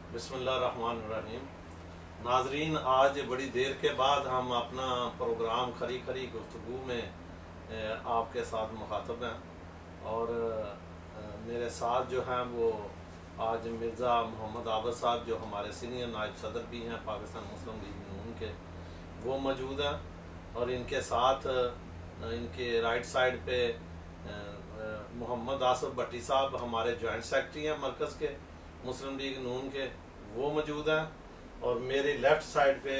बिस्मिल्लाहिर्रहमानिर्रहीम। नाजरीन, आज बड़ी देर के बाद हम अपना प्रोग्राम खरी खरी गुफ्तगू में आपके साथ मुखातब हैं और मेरे साथ जो हैं वो आज मिर्ज़ा मोहम्मद आबद साहब जो हमारे सीनियर नायब सदर भी हैं पाकिस्तान मुस्लिम लीग नून के, वो मौजूद हैं और इनके साथ इनके राइट साइड पे मोहम्मद आसफ भट्टी साहब हमारे जॉइंट सेक्रेटरी हैं मरकज़ के मुस्लिम लीग नून के, वो मौजूद हैं और मेरी लेफ़्ट साइड पे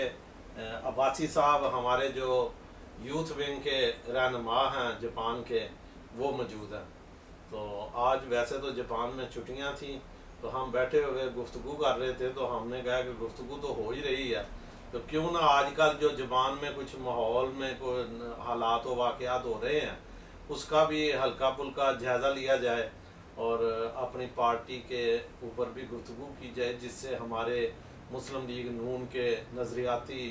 अब्बासी साहब हमारे जो यूथ विंग के रहनुमा हैं जापान के, वो मौजूद हैं। तो आज वैसे तो जापान में छुट्टियां थी तो हम बैठे हुए गुफ्तगू कर रहे थे, तो हमने कहा कि गुफ्तगू तो हो ही रही है तो क्यों ना आजकल जो जापान में कुछ माहौल में कोई हालात व वाक़यात हो रहे हैं उसका भी हल्का फुल्का जायज़ा लिया जाए और अपनी पार्टी के ऊपर भी गुफ्तगू की जाए, जिससे हमारे मुस्लिम लीग नून के नज़रियाती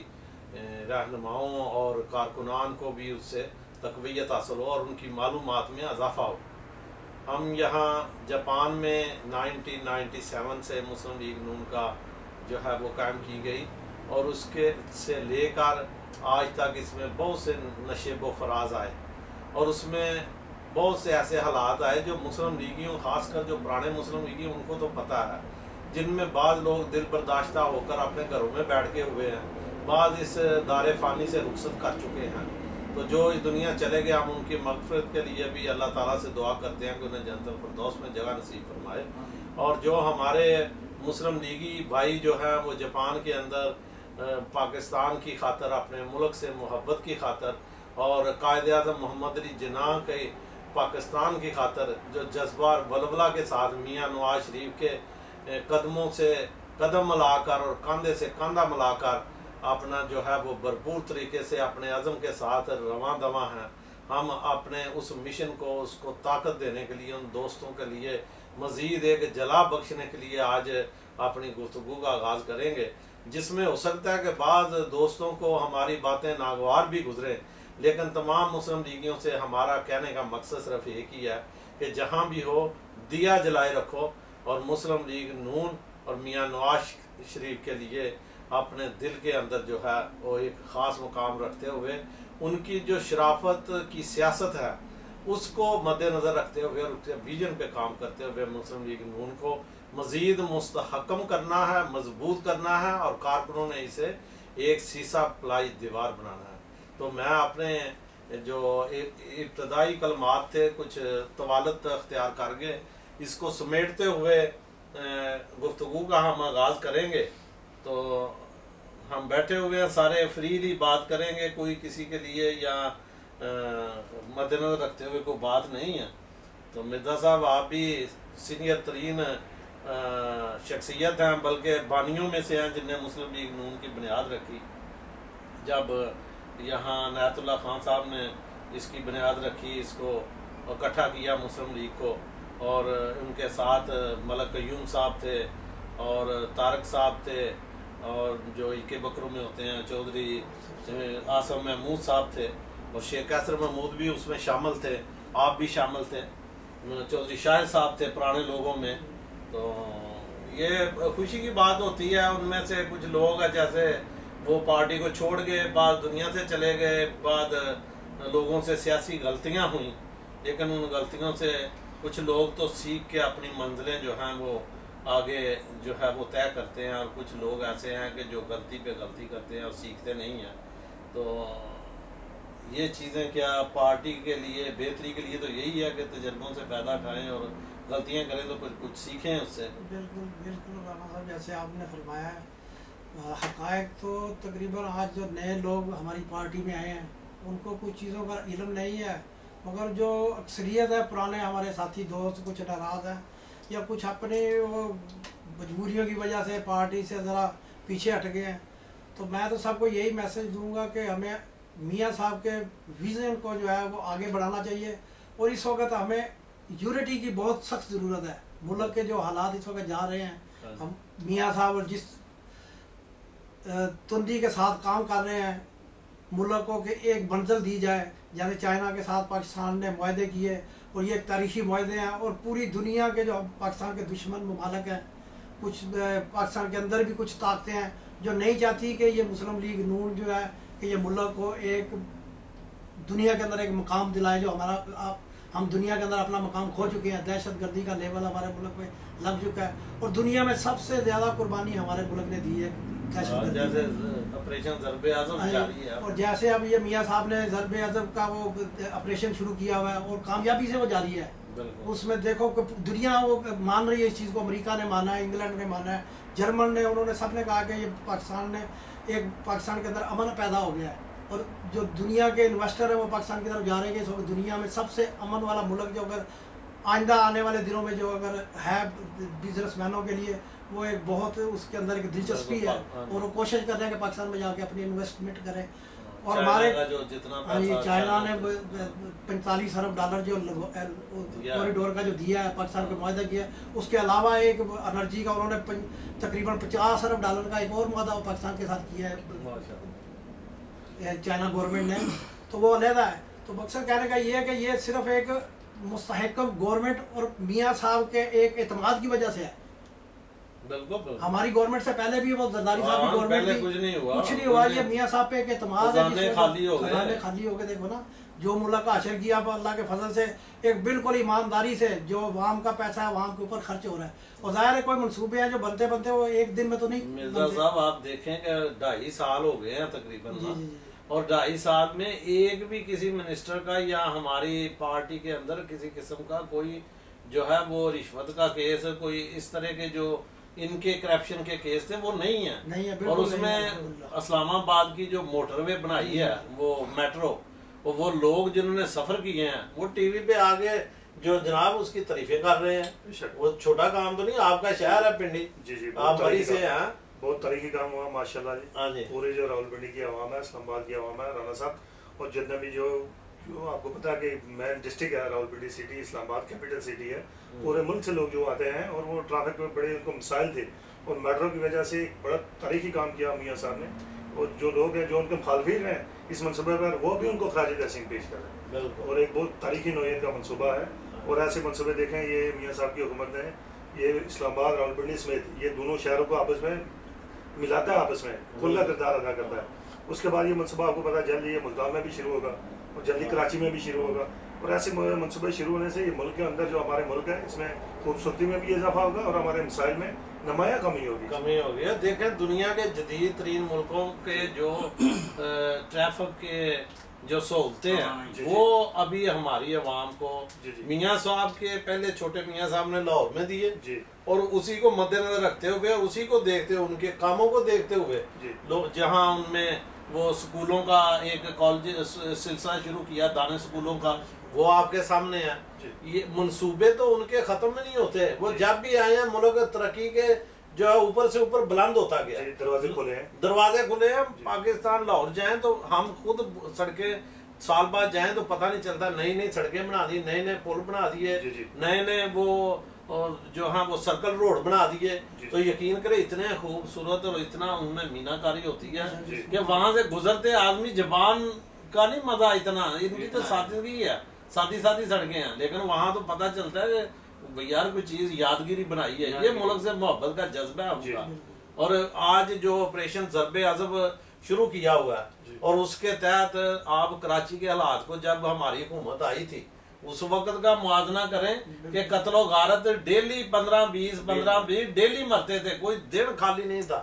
रहनुमाओं और कारकुनान को भी उससे तक़वियत हासिल हो और उनकी मालूमात में इजाफ़ा हो। हम यहाँ जापान में 1997 से मुस्लिम लीग नून का जो है वो कायम की गई और उसके से लेकर आज तक इसमें बहुत से नशेब व फराज आए और उसमें बहुत से ऐसे हालात आए जो मुस्लिम लीगियों, ख़ासकर जो पुराने मुस्लिम लीगी उनको तो पता है, जिनमें बाद लोग दिल बर्दाश्ता होकर अपने घरों में बैठ के हुए हैं, बाद इस दारे फ़ानी से रुखसत कर चुके हैं। तो जो इस दुनिया चले गए, हम उनकी मग़फ़िरत के लिए भी अल्लाह ताला से दुआ करते हैं कि उन्हें जन्नतुल फ़िरदौस में जगह नसीब फरमाए। और जो हमारे मुस्लिम लीगी भाई जो हैं वो जापान के अंदर पाकिस्तान की खातर, अपने मुल्क से मोहब्बत की खातर और कायद आज़म मोहम्मद अली जिन्ना के पाकिस्तान की खातर जो जज्बा वलवला के साथ मियाँ नवाज शरीफ के कदमों से कदम मिलाकर और कंधे से कंधा मिलाकर अपना जो है वो भरपूर तरीके से अपने अज़म के साथ रवां दवा हैं, हम अपने उस मिशन को, उसको ताकत देने के लिए, उन दोस्तों के लिए मज़ीद एक जला बख्शने के लिए आज अपनी गुफ्तगू का आगाज़ करेंगे, जिसमें हो सकता है कि बाद दोस्तों को हमारी बातें नागवार भी गुजरे, लेकिन तमाम मुस्लिम लीगियों से हमारा कहने का मकसद सिर्फ एक ही है कि जहाँ भी हो दिया जलाए रखो और मुस्लिम लीग नून और मियाँ नवाज शरीफ के लिए अपने दिल के अंदर जो है वो एक ख़ास मुकाम रखते हुए उनकी जो शराफत की सियासत है उसको मद्देनज़र रखते हुए और उसके विजन पे काम करते हुए मुस्लिम लीग नून को मज़ीद मुस्तहकम करना है, मजबूत करना है और कारकुनों ने इसे एक सीसा प्लाई दीवार बनाना है। तो मैं अपने जो इब्तदाई कलमात थे कुछ तवालत अख्तियार करके इसको समेटते हुए गुफ्तगू का हम आगाज़ करेंगे। तो हम बैठे हुए हैं, सारे फ्रीली बात करेंगे, कोई किसी के लिए या मद्देनज़र रखते हुए कोई बात नहीं है। तो मिर्ज़ा साहब, आप भी सीनियर तरीन शख्सियत हैं, बल्कि बानियों में से हैं जिनने मुस्लिम लीग नून की बुनियाद रखी। जब यहाँ नायतुल्लाह खान साहब ने इसकी बुनियाद रखी, इसको इकट्ठा किया मुस्लिम लीग को, और उनके साथ मलक कयूम साहब थे और तारक साहब थे और जो इके बकरों में होते हैं चौधरी आसम महमूद साहब थे और शेख कैसर महमूद भी उसमें शामिल थे, आप भी शामिल थे, चौधरी शाहिद साहब थे पुराने लोगों में। तो ये खुशी की बात होती है, उनमें से कुछ लोग हैं जैसे वो पार्टी को छोड़ गए, बाद दुनिया से चले गए, बाद लोगों से सियासी गलतियां हुई, लेकिन उन गलतियों से कुछ लोग तो सीख के अपनी मंजिलें जो हैं वो आगे जो है वो तय करते हैं और कुछ लोग ऐसे हैं कि जो गलती पे गलती करते हैं और सीखते नहीं हैं। तो ये चीज़ें क्या पार्टी के लिए बेहतरी के लिए तो यही है कि तजर्बों से पैदा उठाएँ और गलतियाँ करें तो कुछ सीखें उससे। बिल्कुल बिल्कुल राना साहब, जैसे आपने फरमाया है, हक़ाइक़ तो तकरीबन आज जो नए लोग हमारी पार्टी में आए हैं उनको कुछ चीज़ों का इल्म नहीं है, मगर जो अक्सरियत है पुराने हमारे साथी दोस्त कुछ नाराज़ हैं या कुछ अपने वो मजबूरियों की वजह से पार्टी से ज़रा पीछे हट गए हैं। तो मैं तो सबको यही मैसेज दूंगा कि हमें मियाँ साहब के विज़न को जो है वो आगे बढ़ाना चाहिए और इस वक्त हमें यूनिटी की बहुत सख्त ज़रूरत है। मुल्क के जो हालात इस वक्त जा रहे हैं, हम मियाँ साहब और जिस तुंदी के साथ काम कर रहे हैं, मुल्कों के एक मंजिल दी जाए, जैसे चाइना के साथ पाकिस्तान ने मुआहदे किए और ये तारीखी मुआहदे हैं और पूरी दुनिया के जो पाकिस्तान के दुश्मन ममालिक हैं कुछ पाकिस्तान के अंदर भी कुछ ताकतें हैं जो नहीं चाहती कि ये मुस्लिम लीग नून जो है कि ये मुल्क को एक दुनिया के अंदर एक मकाम दिलाए जो हमारा हम दुनिया के अंदर अपना मकाम खो चुके हैं। दहशतगर्दी का लेवल हमारे मुल्क में लग चुका है और दुनिया में सबसे ज़्यादा कुर्बानी हमारे मुल्क ने दी है जैसे ऑपरेशन ज़र्बे आज़म जारी है और जैसे अब ये मियाँ साहब ने ज़र्बे आज़म का वो ऑपरेशन शुरू किया हुआ है और कामयाबी से वो जारी है। उसमें देखो दुनिया वो मान रही है इस चीज़ को, अमेरिका ने माना है, इंग्लैंड ने माना है, जर्मन ने, उन्होंने सब ने कहा कि ये पाकिस्तान के अंदर अमन पैदा हो गया है और जो दुनिया के इन्वेस्टर हैं वो पाकिस्तान की तरफ जा रहे हैं कि दुनिया में सबसे अमन वाला मुल्क जो अगर आइंदा आने वाले दिनों में जो अगर है बिजनेसमैनों के लिए वो एक बहुत उसके अंदर एक दिलचस्पी है और वो कोशिश कर रहे हैं कि पाकिस्तान में जाके अपनी इन्वेस्टमेंट करें। और हमारे चाइना ने $45 अरब जो कॉरिडोर का जो दिया है पाकिस्तान को मुआहदा किया है, उसके अलावा एक एनर्जी का उन्होंने तकरीबन $50 अरब का एक और मुआहदा पाकिस्तान के साथ किया है चाइना गवर्नमेंट ने, तो वो अलहदा है। तो मकसद कहने का ये है कि ये सिर्फ एक मुस्तहकम गवर्नमेंट और मियाँ साहब के एक एतमाद की वजह से है। बिल्कुल हमारी गवर्नमेंट से पहले भी वो जरदारी साहब की गवर्नमेंट थी, कुछ नहीं हुआ। ये मियाँ साहब पे एक एतमाद है, खाली हो गए। देखो ना जो मुल्क का हासिल किया अल्लाह के फजल से एक बिल्कुल ईमानदारी से जो अवाम का पैसा है अवाम के ऊपर खर्च हो रहा है और जाहिर है कोई मंसूबे हैं जो बनते बनते वो एक दिन में तो नहीं। मिर्जा साहब आप देखें कि 2.5 साल हो गए हैं तकरीबन और 2.5 साल में एक भी किसी मिनिस्टर का या हमारी पार्टी के अंदर किसी किस्म का कोई जो है वो रिश्वत का केस, कोई इस तरह के जो इनके करप्शन के केस थे वो नहीं है। और उसमें इस्लामाबाद की जो मोटरवे बनाई है वो मेट्रो, वो लोग जिन्होंने सफर किए हैं वो टीवी पे आगे जो जनाब उसकी तारीफें कर रहे हैं। वो छोटा काम तो नहीं, आपका शहर है पिंडी, जी आप बड़ी से हैं, बहुत तारीखी काम हुआ माशाल्लाह जी। हाँ जी, पूरे जो रावलपिंडी की आवाम है, इस्लामाबाद की आवाम है, राना साहब और जितने भी जो आपको पता है कि मेन डिस्ट्रिक्ट है Rawalpindi city, Islamabad capital city है, पूरे मुल्क से लोग जो आते हैं और वो ट्रैफिक में बड़े उनको मसाइल थे और मेट्रो की वजह से बड़ा तारीखी काम किया मियाँ साहब ने। और जो लोग हैं जो उनके मुखालफिन हैं इस मनसूबे पर वो भी उनको खराज तहसीन पेश कर रहे हैं और एक बहुत तारीखी नौयत का मनसूबा है। और ऐसे मनसूबे देखें ये मियाँ साहब की हुकूमत ने ये इस्लामाबाद रावलपिंडी समेत ये दोनों शहरों को आपस में मिलाता है, आपस में खुला किरदार अदा करता है। उसके बाद ये मनसूबा आपको पता है जल्दी ये मुल्तान में भी शुरू होगा और जल्दी कराची में भी शुरू होगा और ऐसे मनसूबे शुरू होने से ये मुल्क के अंदर जो हमारे मुल्क है इसमें खूबसूरती में भी इजाफा होगा और हमारे मिसाइल में नुमाया कमी होगी। देखें दुनिया के जदीद तरीन मुल्कों के जो ट्रैफिक के जो सहूलतें हैं वो अभी हमारी अवाम को मियाँ साहब के पहले छोटे मियाँ साहब ने लाहौर में दिए और उसी को मद्देनजर रखते हुए और उसी को देखते हुए उनके कामों को देखते हुए लोग जहाँ उनमें वो स्कूलों का एक कॉलेज सिलसिला शुरू किया, दाने स्कूलों का, वो आपके सामने है। ये मंसूबे तो उनके खत्म नहीं होते, वो जब भी आए हैं मुल्क तरक्की के जो है ऊपर से ऊपर बुलंद होता गया। दरवाजे खुले हैं। पाकिस्तान लाहौर जाए तो हम खुद सड़कें साल बाद जाएं तो पता नहीं चलता, नई नई सड़कें बना दी, नए नए पुल बना दिए, नए नए वो जो हाँ वो सर्कल रोड बना दिए। तो यकीन करें इतने खूबसूरत और इतना उनमें मीनाकारी होती है कि वहां से गुजरते आदमी जबान का नहीं मजा इतना, इनकी तो सादगी है, सादी सादी सड़कें हैं, लेकिन वहां तो पता चलता है कि यार कोई चीज यादगिरी बनाई है। ये मुल्क से मोहब्बत का जज्बा है उनका। और आज जो ऑपरेशन ज़र्बे आज़म शुरू किया हुआ है और उसके तहत आप कराची के हालात को जब हमारी हुकूमत आई थी उस वक्त का मुआवजा करें कि कत्लो गारत डेली 15-20 डेली मरते थे, कोई दिन खाली नहीं था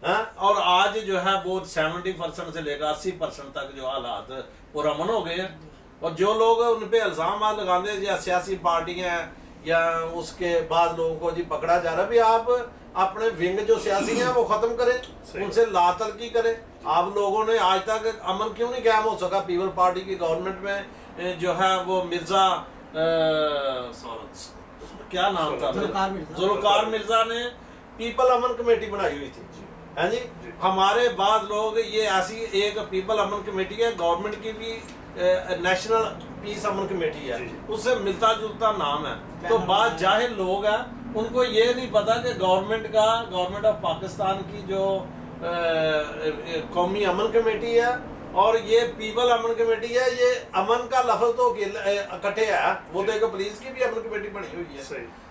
है? और आज जो है वो 70% से लेकर 80% तक जो हालात पुरअमन हो गए हैं। और जो लोग उन पे इल्जाम लगाते या सियासी पार्टियां या उसके बाद लोगों को जी पकड़ा जा रहा है, भी आप अपने विंग जो सियासी हैं वो खत्म करें, उनसे लातलकी करें। आप लोगों ने आज तक अमन क्यों नहीं कायम हो सका? पीपल पार्टी की गवर्नमेंट में जो है वो मिर्जा क्या नाम था, जुल्फ़िकार मिर्जा ने पीपल अमन कमेटी बनाई हुई थी, है जी। हमारे बाद लोग ये ऐसी एक पीपल अमन कमेटी है, गवर्नमेंट की भी नेशनल पीस अमन कमेटी है, उससे मिलता जुलता नाम है। तो बाद जाहिल लोग हैं, उनको ये नहीं पता कि गवर्नमेंट ऑफ पाकिस्तान की जो कौमी अमन कमेटी है और ये पीपल अमन कमेटी है, ये अमन का लफ्ज तो इकट्ठे है। वो देखो पुलिस की भी अमन कमेटी बनी हुई है,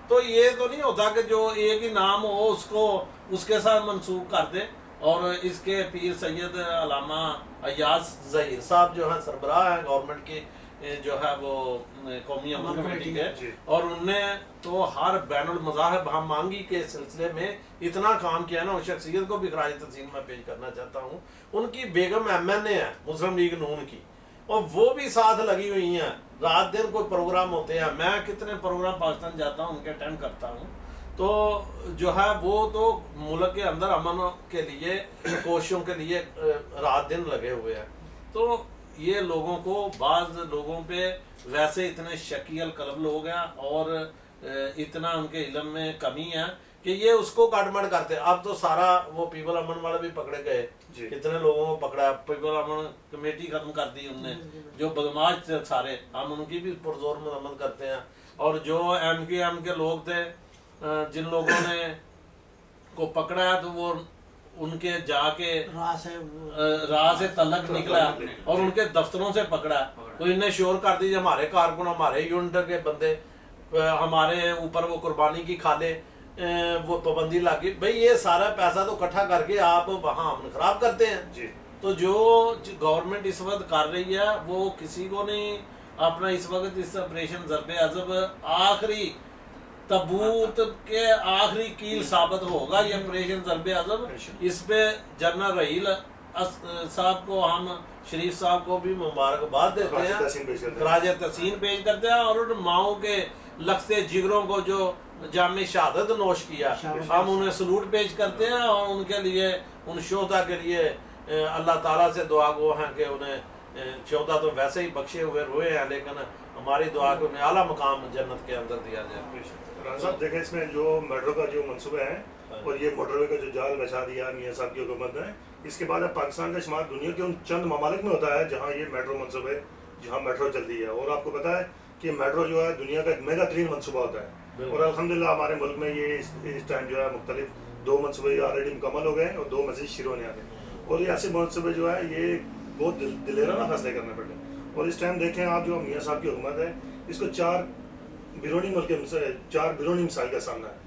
तो ये तो नहीं होता कि जो एक ही नाम हो उसको उसके साथ मंसूब कर दे। और इसके पीर सैयद अलामा अय्याज ज़हीर साहब जो है सरबराह हैं गवर्नमेंट की जो है वो कौमी अमन कमेटी के, और उनने तो हर बैनुल मज़ाहिब हम मांगी के सिलसिले में इतना काम किया ना, उस शख्सियत को भी खराज तहसीन में पेश करना चाहता हूँ। उनकी बेगम MNA है मुस्लिम लीग नून की, और वो भी साथ लगी हुई हैं, रात दिन कोई प्रोग्राम होते हैं, मैं कितने प्रोग्राम पाकिस्तान जाता हूँ उनके अटेंड करता हूँ, तो जो है वो तो मुल्क के अंदर अमन के लिए कोशिशों के लिए रात दिन लगे हुए हैं। तो ये लोगों को बाज़ लोगों पे वैसे इतने शकील कलब लोग हैं और इतना उनके इल्म में कमी है कि ये उसको काटमाट करते। अब तो सारा वो पीपल अमन वाले भी पकड़े गए, कितने लोगों को पकड़ा, पीपल अमन कमेटी खत्म कर दी उनने, जो बदमाश थे सारे, हम उनकी भी पुरजोर मरम्मत करते हैं। और जो MKM के लोग थे जिन लोगों ने को पकड़ा है, तो वो उनके जाके राह से तलक निकला और उनके दफ्तरों से पकड़ा, तो इन्हें शोर कर दीजिए हमारे कारकुन, हमारे यूनिट के बंदे, हमारे ऊपर वो कुर्बानी की खाले वो पाबंदी लगी। भाई ये सारा पैसा तो इकट्ठा करके आप वहाँ अमन खराब करते हैं जी। तो जो गवर्नमेंट इस वक्त कर रही है वो किसी को नहीं अपना इस वक्त इस ऑपरेशन ज़रबे अज़ब आखिरी तबूत के आखिरी कील साबित होगा ये ऑपरेशन ज़रबे अज़ब। इस पे जनरल रहील साहब को, हम शरीफ साहब को भी मुबारकबाद देते हैं, खराज तहसीन पेश करते हैं, और उन माओ के लखते जिगरों को जो जामे शहादत नोश किया हम उन्हें सलूट पेश करते हैं। और उनके लिए, उन शोहदा के लिए अल्लाह ताला से दुआ गो हैं कि उन्हें शोहदा तो वैसे ही बख्शे हुए रोए हैं, लेकिन हमारी दुआ को उन्हें आला मकाम जन्नत के अंदर दिया जाए। साहब देखें इसमें जो मेट्रो का जो मनसूबे हैं और ये मोटरवे का जो जाल बिछा दिया मियाँ साहब की हुकूमत ने, इसके बाद अब पाकिस्तान का शुमार दुनिया के उन चंद ममालिक में होता है जहाँ ये मेट्रो मनसूबे, जहाँ मेट्रो चलती है। और आपको पता है कि मेट्रो जो है दुनिया का एक मेगा तरीन मनसूबा होता है, और अल्हम्दुलिल्लाह हमारे मुल्क में ये इस टाइम जो है मुख्तलिफ 2 मनसूबे ऑलरेडी मुकम्मल हो गए और 2 मज़ीद शुरू होने आ गए। और ये ऐसे मनसूबे जो है ये बहुत दिलेराना फैसले करने पड़े। और इस टाइम देखें आप, जो मियाँ साहब की हुकूमत है इसको 4 बिरूनी मुल्क के 4 बिरूनी मिसाइल का सामना है,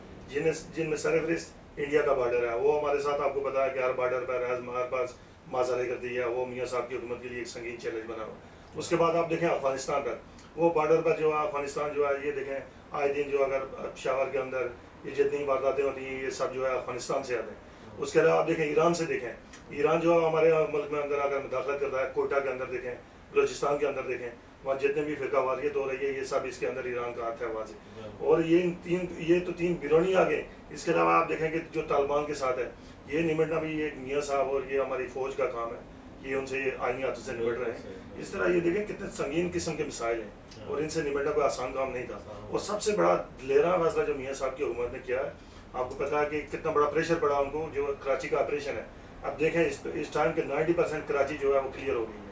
जिनमें सरफहरिस्त इंडिया का बॉर्डर है। वो हमारे साथ आपको पता है कि हर बॉर्डर पर हमारे पास माजारे कर दी है, वो मियाँ साहब की हुकूमत के लिए एक संगीन चैलेंज बना हुआ। उसके बाद आप देखें अफगानिस्तान पर, वो बॉर्डर पर जो है अफगानिस्तान जो है, ये देखें आए दिन जो अगर पेशावर के अंदर ये जितनी वारदातें होती हैं ये सब जो है अफगानिस्तान से आते हैं। उसके अलावा आप देखें ईरान से, देखें ईरान जो है हमारे मुल्क में अंदर अगर मुदाखलत करता है, कोयटा के अंदर देखें, बलोचिस्तान के अंदर देखें, वहाँ जितने भी फिरका वारियत हो रही है ये सब इसके अंदर ईरान का हाथ है वाज़ेह। और ये तो 3 बिरोनी आ गए। इसके अलावा आप देखें कि जो तालिबान के साथ है ये निमटना भी एक मियाँ साहब और ये हमारी फ़ौज का काम है, ये उनसे आईनी हाथों से निमट रहे हैं। इस तरह ये देखें कितने संगीन किस्म के मिसाइल हैं और इनसे निमटना कोई आसान काम नहीं था। और सबसे बड़ा दिलेरा फैसला जो मियाँ साहब की हुकूमत ने किया है, आपको पता है कि कितना बड़ा प्रेशर पड़ा उनको, जो कराची का ऑपरेशन है। अब देखें इस टाइम के 90% कराची जो है वो क्लियर हो गई है।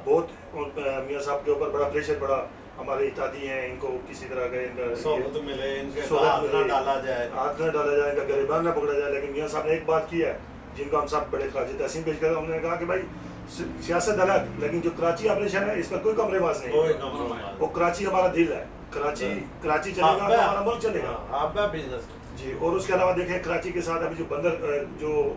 बहुत मियाँ साहब के ऊपर बड़ा प्रेशर पड़ा, हमारे इत्यादी हैं इनको किसी तरह का सोहबत मिले, इनके हाथ न डाला जाए, इनका गिरबान न पकड़ा जाए। लेकिन मियाँ साहब ने एक बात की है जिनको हम सब बड़े खराज तहसीन पेश कर, उन्होंने कहा कि भाई सियासत अलग, लेकिन जो कराची ऑपरेशन है इसका कोई कमरेबाज नहीं, वो कराची हमारा दिल है, कराची चलेगा तो हमारा मुल्क चलेगा, आपका बिजनेस जी। और उसके अलावा देखें कराची के साथ अभी जो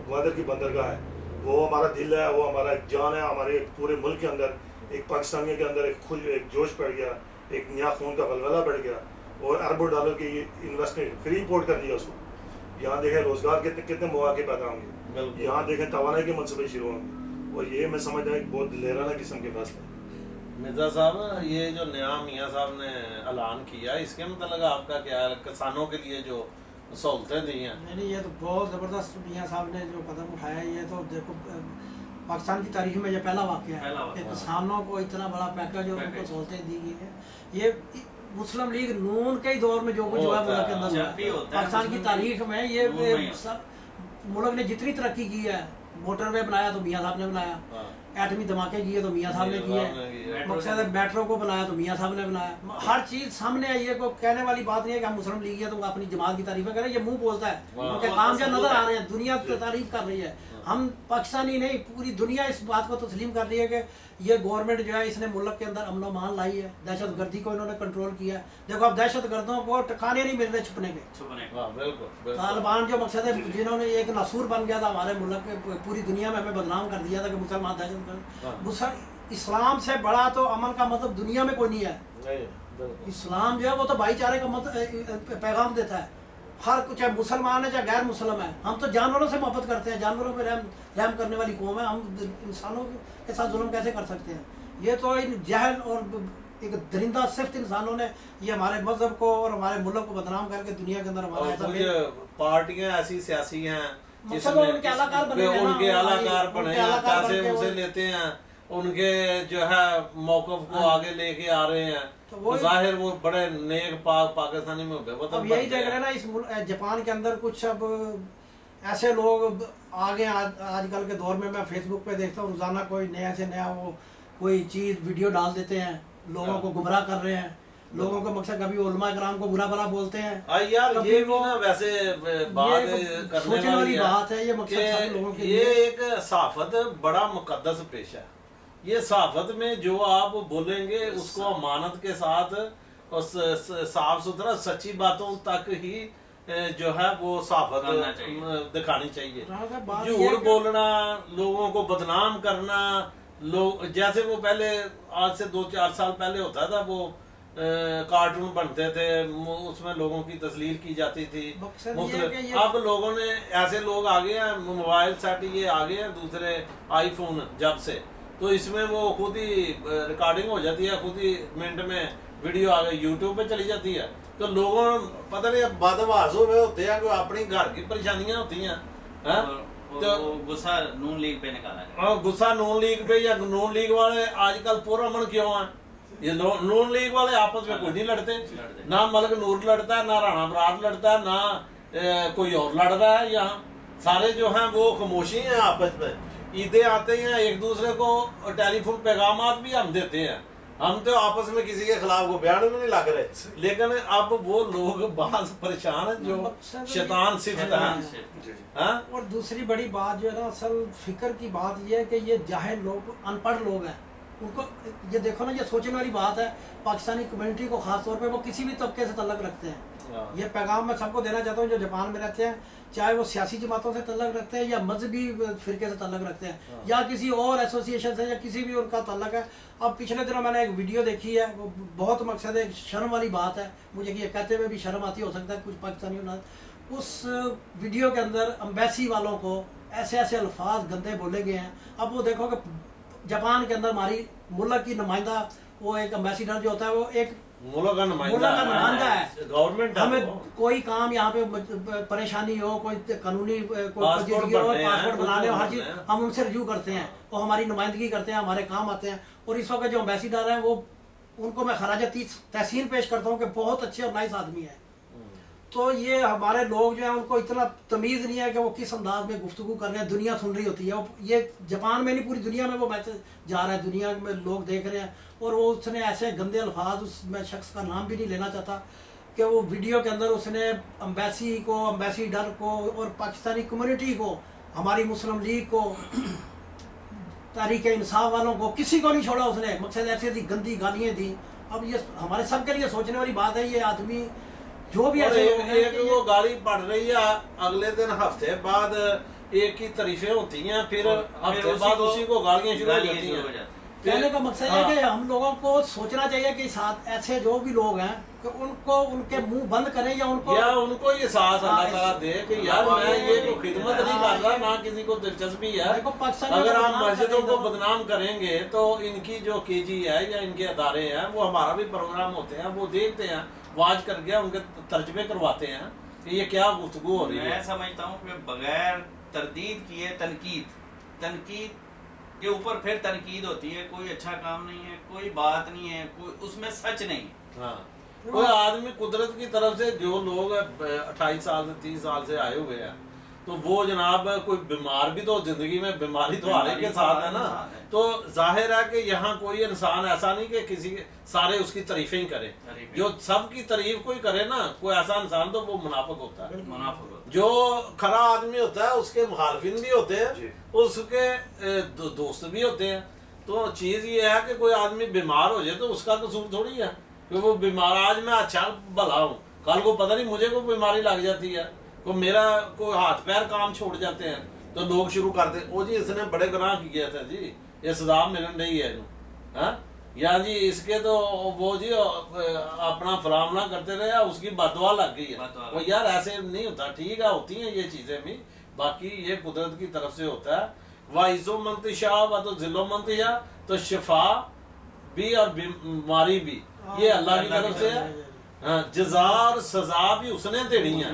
ग्वादर की बंदरगाह है वो हमारा दिल है, वो हमारा एक जान है। हमारे पूरे मुल्क के अंदर एक पाकिस्तानियों के अंदर एक जोश बढ़ गया, एक नया खून का वलवला बढ़ गया, और अरबों डॉलर की इन्वेस्टमेंट फ्री इंपोर्ट कर दिया उसको। यहाँ देखें रोजगार के कितने मौके पैदा होंगे, यहाँ देखें तवानाई के मनसूबे शुरू होंगे। और ये मैं समझ रहा हूँ बहुत दिलेराना किस्म के फैसले। मिर्जा साहब, ये जो नया मियाँ साहब ने ऐलान किया इसके मतलब आपका क्या है, किसानों के लिए जो सहूलतें दी हैं? नहीं, ये तो बहुत ज़बरदस्त मियाँ साहब ने जो कदम उठाया, ये तो देखो पाकिस्तान की तारीख में ये पहला वाक़या है कि किसानों को इतना बड़ा पैकेज और उनको सहूलतें दी गई है। ये मुस्लिम लीग नून के ही दौर में जो कुछ हुआ मुल्क के अंदर, पाकिस्तान की तारीख में ये सब मुल्क ने जितनी तरक्की की है, मोटरवे बनाया तो मियाँ साहब ने बनाया, एटमी धमाके किए तो मियाँ साहब ने किए, मकसद मेट्रो को बनाया तो मियाँ साहब ने बनाया। हर चीज सामने है, ये को कहने वाली बात नहीं है कि हम मुस्लिम लीग है तो अपनी जमात की तारीफें करें, ये मुंह बोलता है, उनके काम जो नजर आ रहे हैं, दुनिया तारीफ कर रही है। हम पाकिस्तानी नहीं, पूरी दुनिया इस बात को तस्लीम कर रही है कि ये गवर्नमेंट जो है इसने मुल्क के अंदर अमन मान लाई है, दहशत गर्दी को इन्होंने कंट्रोल किया है। देखो अब दहशत गर्दों को ठिकाने नहीं मिल रहे छुपने के। तालिबान जो मकसद है, जिन्होंने एक नासूर बन गया था हमारे मुल्क के, पूरी दुनिया में हमें बदनाम कर दिया था कि मुसलमान दहशत। इस्लाम से बड़ा तो अमन का मतलब दुनिया में कोई नहीं है। इस्लाम जो है वो तो भाईचारे का पैगाम देता है। हर कुछ है, मुसलमान है चाहे गैर मुसलमान है, हम तो जानवरों से मोहब्बत करते हैं, जानवरों पे रहम करने वाली कौम है। हम इंसानों के साथ जुल्म कैसे कर सकते हैं? ये तो इन जहल और एक दरिंदा सिर्फ इंसानों ने ये हमारे मजहब को और हमारे मुल्क को बदनाम करके दुनिया के अंदर हमारा ऐसा पार्टियां ऐसी सियासी हैं जिसमें उनके अलाकार बने हैं, उनके अलाकार बने हैं, पैसे उनसे लेते हैं, उनके जो है मौकफ को आगे लेके आ रहे हैं, तो जाहिर वो बड़े नेक पाकिस्तानी में अब यही देख रहे हैं ना इस जापान के अंदर कुछ अब ऐसे लोग आगे आजकल के दौर में मैं फेसबुक पे देखता हूँ रोजाना कोई नया से नया वो कोई चीज वीडियो डाल देते हैं, लोगों को गुमराह कर रहे हैं, लोगों को मकसद कभी उलमा कराम को बुरा भला बोलते हैं। यार ये भी ना वैसे बात करने वाली बात है, ये मकसद लोगों के ये एक सहाफत बड़ा मुकद्दस पेशा है। ये सहाफत में जो आप बोलेंगे उसको अमानत के साथ और साफ सुथरा सच्ची बातों तक ही जो है वो सहाफत दिखानी चाहिए। झूठ बोलना, लोगों को बदनाम करना, लोग जैसे वो पहले आज से 2-4 साल पहले होता था, वो कार्टून बनते थे, उसमें लोगों की तस्लील की जाती थी। अब लोगों ने ऐसे लोग आ गए हैं, मोबाइल सेट ये आ गए हैं दूसरे आईफोन जब से, तो इसमें वो खुद ही रिकॉर्डिंग हो जाती है, खुद ही मिनट में वीडियो आ गई यूट्यूब पे चली जाती है। तो लोगों पता नहीं बदमाश हो रहे होते हैं, कोई अपनी घर की परेशानियां होती हैं, तो गुस्सा नून लीग पे निकाला है। हाँ, गुस्सा नून लीग पे, या नून लीग वाले आजकल पुरअमन क्यों है? ये नून लीग वाले आपस में कोई नहीं लड़ते, ना मलिक नूर लड़ता है, ना राणा बरार लड़ता है, ना कोई और लड़ रहा है। यहाँ सारे जो हैं वो खामोशी हैं आपस में। ईदें आते हैं, एक दूसरे को टेलीफोन पैगामात भी हम देते हैं, हम तो आपस में किसी के खिलाफ को बयान में नहीं लग रहे। लेकिन अब वो लोग बहुत परेशान हैं जो शैतान सिफ्त हैं। और दूसरी बड़ी बात जो है ना, असल फिक्र की बात ये है कि ये जाहिल लोग, अनपढ़ लोग हैं, उनको ये देखो ना, ये सोचने वाली बात है। पाकिस्तानी कम्युनिटी को खास तौर पे वो किसी भी तबके से तल्लक रखते हैं। ये पैगाम मैं सबको देना चाहता हूँ जो जापान में रहते हैं, चाहे वो सियासी जमातों से तल्लक रखते हैं या मजहबी फिरके से तल्लक रखते हैं या किसी और एसोसिएशन से या किसी भी उनका तल्लक है। अब पिछले दिनों मैंने एक वीडियो देखी है, वो बहुत मकसद है, शर्म वाली बात है मुझे कि ये कहते हुए भी शर्म आती हो सकता है कुछ पाकिस्तानियों ने। उस वीडियो के अंदर अम्बेसी वालों को ऐसे ऐसे अल्फाज गंदे बोले गए हैं। अब वो देखो कि जापान के अंदर हमारी मुल्क की नुमाइंदा, वो एक अम्बेसिडर जो होता है वो एक मुल्क का नुमाइंदा है, गवर्नमेंट। हमें कोई काम यहाँ पे परेशानी हो, कोई कानूनी पासपोर्ट बनाने हो, हर चीज हम उनसे रिव्यू करते हैं, वो हमारी नुमाइंदगी करते हैं, हमारे काम आते हैं। और इस वक्त जो अम्बेसिडर है वो उनको मैं खराज तहसीन पेश करता हूँ कि बहुत अच्छे और नाइस आदमी है। तो ये हमारे लोग जो है उनको इतना तमीज़ नहीं है कि वो किस अंदाज में गुफ्तगू कर रहे हैं, दुनिया सुन रही होती है। ये जापान में नहीं पूरी दुनिया में वो मैसेज जा रहा है, दुनिया में लोग देख रहे हैं। और वो उसने ऐसे गंदे अल्फाज, मैं शख्स का नाम भी नहीं लेना चाहता, कि वो वीडियो के अंदर उसने अम्बेसी को, अम्बेसीडर को और पाकिस्तानी कम्युनिटी को, हमारी मुस्लिम लीग को, तहरीक इंसाफ वालों को, किसी को नहीं छोड़ा उसने। मकसद ऐसी ऐसी गंदी गालियाँ दी। अब ये हमारे सब के लिए सोचने वाली बात है। ये आदमी जो भी ऐसे एक वो गाली पड़ रही है, अगले दिन हफ्ते बाद एक की तारीफें होती हैं, फिर हफ्ते बाद उसी को गालियां शुरू हो जाती हैं। कहने का मकसद है कि हम लोगों को सोचना चाहिए कि साथ ऐसे जो भी लोग हैं कि उनको उनके मुंह बंद करें या उनको ये साहस अल्लाह ताला दे कि यार मैं ये कोई खिदमत नहीं कर रहा, ना किसी को दिलचस्पी है। अगर आप मस्जिदों को बदनाम करेंगे तो इनकी जो केजी है या इनके अदारे हैं, वो हमारा भी प्रोग्राम होते हैं, वो देखते हैं, वाज कर गया उनके तर्जमे करवाते हैं कि ये क्या गुफ्तगू हो रही है। मैं समझता हूँ कि बगैर तरदीद किए तनकीद के ऊपर फिर तनकीद होती है। कोई अच्छा काम नहीं है, कोई बात नहीं है, कोई उसमें सच नहीं। हाँ, कोई आदमी कुदरत की तरफ से जो लोग 28 साल से 30 साल से आए हुए हैं, तो वो जनाब कोई बीमार भी तो जिंदगी में बीमारी तो हर एक के साथ है ना। तो जाहिर है कि यहाँ कोई इंसान ऐसा नहीं कि किसी सारे उसकी तारीफें ही करे, जो सबकी तारीफ कोई करे ना कोई ऐसा इंसान तो वो मुनाफिक होता है। जो खरा आदमी होता है उसके मुखालफिन भी होते हैं, उसके दोस्त भी होते हैं। तो चीज ये है कि कोई आदमी बीमार हो जाए तो उसका कसूर थोड़ी है कि वो बीमार, आज मैं अच्छा भला हूँ, कल को पता नहीं मुझे कोई बीमारी लग जाती है, को मेरा कोई हाथ पैर काम छोड़ जाते हैं, तो लोग शुरू करते ओ जी इसने बड़े गुनाह किया था जी, ये सजा मिलन रही है या जी इसके तो वो जी अपना फलामना करते रहे, उसकी बदवा लग गई है। वो यार ऐसे नहीं होता, ठीक है होती हैं ये चीजें भी, बाकी ये कुदरत की तरफ से होता है। वाइजो मंतिशा व तो जिलो मंतिशा, तो शिफा भी और बीमारी भी ये अल्लाह की तरफ से है। जजा और सजा भी उसने देनी है,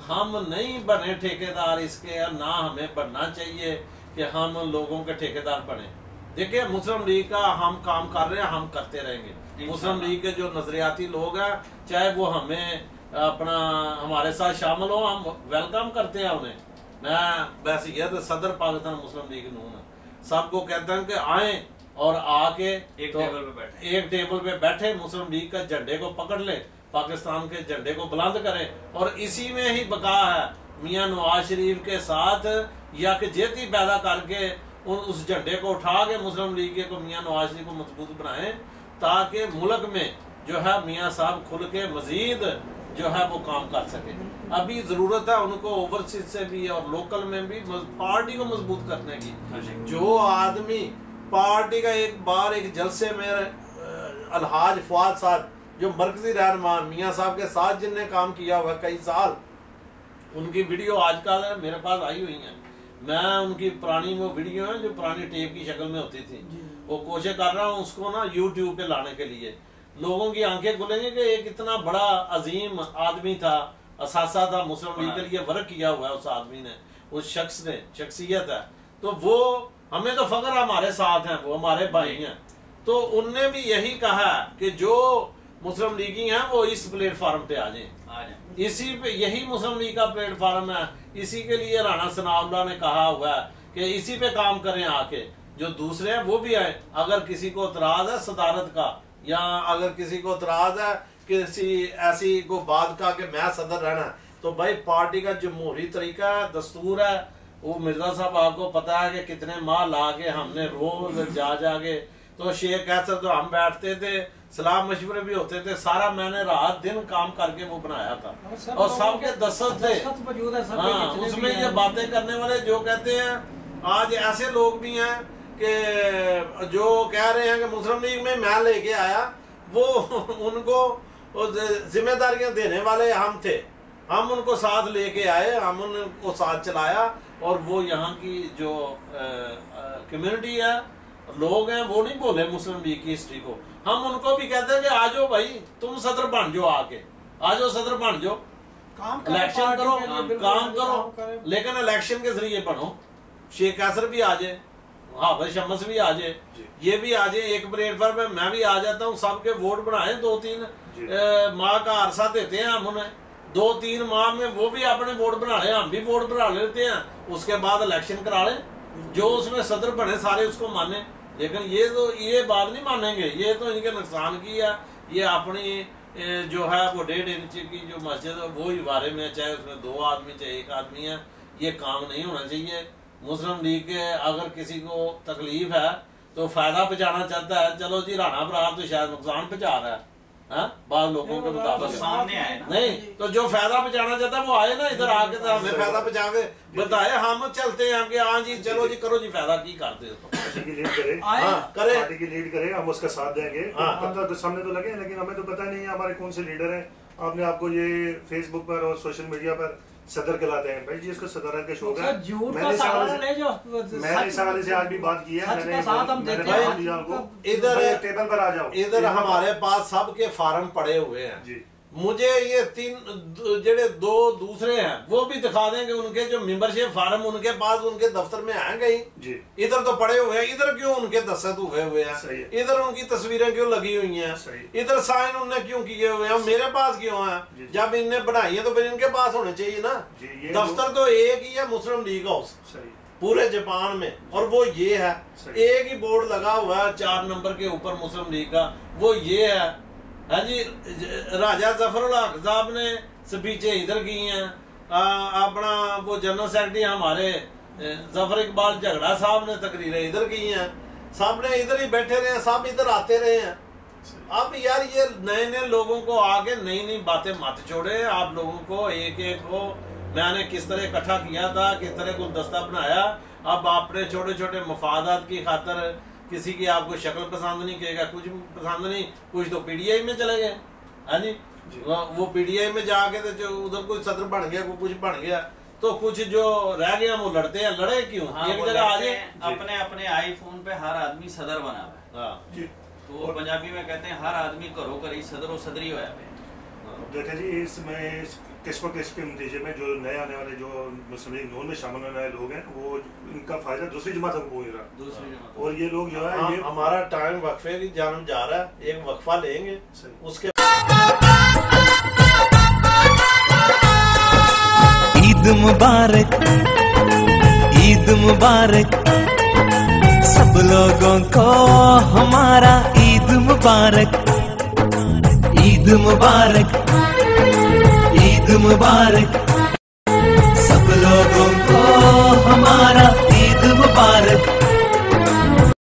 हम नहीं बने ठेकेदार इसके, ना हमें बनना चाहिए कि हम लोगों के ठेकेदार बने। देखिए मुस्लिम लीग का हम काम कर रहे हैं, हम करते रहेंगे। मुस्लिम लीग के जो नजरियाती लोग हैं चाहे वो हमें अपना हमारे साथ शामिल हो, हम वेलकम करते हैं उन्हें। मैं वैसे यह तो सदर पाकिस्तान मुस्लिम लीग नून सबको कहता हूँ कि आए और आके एक टेबल पे बैठे मुस्लिम लीग का झंडे को पकड़ ले, पाकिस्तान के झंडे को बुलंद करें। और इसी में ही बका है मियां नवाज शरीफ के साथ यकजहती पैदा करके उस झंडे को उठा के मुस्लिम लीग को मियां नवाज शरीफ को मजबूत बनाएं, ताकि मुल्क में जो है मियां साहब खुल के मजीद जो है वो काम कर सके। अभी जरूरत है उनको ओवरसीज से भी और लोकल में भी पार्टी को मजबूत करने की। जो आदमी पार्टी का एक बार एक जलसे में अलहाज फवाद साहब जो मरकजी रहनुमा मियां साहब के साथ जिनने काम किया हुआ कई साल, उनकी वीडियो आजकल मेरे पास आई हुई है। मैं उनकी पुरानी वो वीडियो है जो पुरानी टेप की शक्ल में होती थी, वो कोशिश कर रहा हूँ उसको ना यूट्यूब पे लाने के लिए। लोगों की आंखें खुलेंगे कि एक इतना बड़ा अजीम आदमी था, असासा था, मुस्लिम लीग के लिए वर्क किया हुआ है उस आदमी ने, उस शख्स ने, शख्सियत है। तो वो हमें तो फख्र हमारे साथ हैं, वो हमारे भाई हैं। तो उनने भी यही कहा कि जो मुस्लिम लीगी हैं वो इस प्लेटफॉर्म पे आ जाएं। इसी पे यही मुस्लिम लीग का प्लेटफॉर्म है, इसी के लिए राणा सनाउल्लाह ने कहा हुआ है कि इसी पे काम करें आके। जो दूसरे हैं वो भी आए। अगर किसी को इतराज है सदारत का, या अगर किसी को इतराज है किसी ऐसी को बात का कि मैं सदर रहना, तो भाई पार्टी का जमहूरी तरीका है, दस्तूर है। वो मिर्जा साहब आपको पता है कि कितने माह ला के हमने रोज जाके, तो शेख कैसर तो हम बैठते थे, सलाह मशवरे भी होते थे, सारा मैंने रात दिन काम करके वो बनाया था और सबके दस्तखत थे। हाँ, उसमें ये बातें करने वाले जो कहते हैं, आज ऐसे लोग भी हैं कि जो कह रहे हैं कि मुस्लिम लीग में मैं लेके आया, वो उनको जिम्मेदारियां देने वाले हम थे, हम उनको साथ लेके आए, हम उनको साथ चलाया। और वो यहाँ की जो कम्युनिटी है, लोग हैं, वो नहीं बोले मुस्लिम लीग की हिस्ट्री को। हम उनको भी कहते हैं कि आ जाओ भाई, तुम सदर बन जाओ, आके आ जाओ सदर बन जाओ, इलेक्शन करो, काम करो, लेकिन इलेक्शन के जरिए बनो। शेख कैसर भी आ जाए, हाफिज शम्स भी आ जाए, ये भी आ जाए, एक प्लेटफॉर्म पे मैं भी आ जाता हूँ। सबके वोट बनाए, 2-3 माह का अरसा देते हैं हम उन्हें, 2-3 माह में वो भी अपने वोट बना ले, हम भी वोट बना लेते हैं, उसके बाद इलेक्शन करा ले, जो उसमें सदर बने सारे उसको माने। लेकिन ये तो ये बात नहीं मानेंगे, ये तो इनके नुकसान की है। ये अपनी जो है वो 1.5 इंच की जो मस्जिद है वो ही बारे में, चाहे उसमें 2 आदमी चाहे 1 आदमी है, ये काम नहीं होना चाहिए। मुस्लिम लीग के अगर किसी को तकलीफ है तो फायदा पहुंचाना चाहता है, चलो जी राणा बरार तो शायद नुकसान पहुंचा रहा है, बाद लोगों के मुताबिक सामने आए ना। नहीं तो जो फायदा पहुंचाना चाहता है वो आए ना इधर आके, तो हमें फायदा पहुंचा के बताए, हम चलते हैं कि हाँ जी चलो जी करो जी, फायदा की करते हो पार्टी की लीड करे, पार्टी की लीड करे, हम उसका साथ देंगे। तो सामने तो लगे, लेकिन हमें तो पता नहीं है हमारे कौन से लीडर हैं। आपने आपको ये फेसबुक पर और सोशल मीडिया पर सदर कहलाते हैं, भाई जी इसको सदर के शौक है। मैंने इस हवाले से आज भी बात की है, इधर टेबल पर आ जाओ, इधर हमारे पास सबके फार्म पड़े हुए हैं जी। मुझे ये जेडे दो दूसरे हैं वो भी दिखा देंगे, उनके जो मेंबरशिप फार्म उनके पास उनके दफ्तर में हैं कहीं जी। इधर तो पड़े हुए हैं, इधर क्यों उनके दस्तखत हुए हैं, इधर उनकी तस्वीरें क्यों लगी हुई हैं, इधर साइन उनने क्यों किए हुए हैं, मेरे पास क्यों हैं? जब इनने बनाई है तो फिर इनके पास होने चाहिए ना। दफ्तर तो एक ही है मुस्लिम लीग हाउस पूरे जापान में, और वो ये है, एक ही बोर्ड लगा हुआ है 4 नंबर के ऊपर मुस्लिम लीग का, वो ये है। हाँ जी, राजा जफरुल हक साहब ने स्पीचें इधर की हैं, अपना वो जनरल सेक्रेटरी हमारे जफर इकबाल झगड़ा साहब ने तकरीरें इधर की हैं, सब ने इधर ही बैठे रहे हैं, सब इधर आते रहे हैं। अब यार ये नए नए लोगों को आगे नई नई बातें मत छोड़े, आप लोगों को एक एक को मैंने किस तरह इकट्ठा किया था, किस तरह गुलदस्ता बनाया, अब आपने छोटे छोटे मफादात की खातर किसी की आपको शक्ल पसंद नहीं करेगा, कुछ पसंद नहीं, कुछ तो पीडीआई में चले गए। हाँ जी, वो पीडीआई में जाके तो जो उधर कोई सदर बन गया, कोई कुछ बन गया, तो कुछ जो रह गया वो लड़ते हैं। लड़े क्यों? एक जगह आ जाए, अपने अपने आईफोन पे हर आदमी सदर बना हुआ है, तो पंजाबी में कहते हैं हर आदमी करो करी सदर और सदरी होया है। देखिए जी, इसमें किस्म के नतीजे में जो नए आने वाले जो मुस्लिम लीग नून में शामिल होने वाले लोग हैं, वो इनका फायदा दूसरी जमात को पहुंच रहा, और ये लोग जो है ये हमारा टाइम वक्फे की जानब जा रहा है, एक वक्फा लेंगे उसके ईद मुबारक, ईद मुबारक सब लोगों को हमारा ईद मुबारक, ईद मुबारक, ईद मुबारक।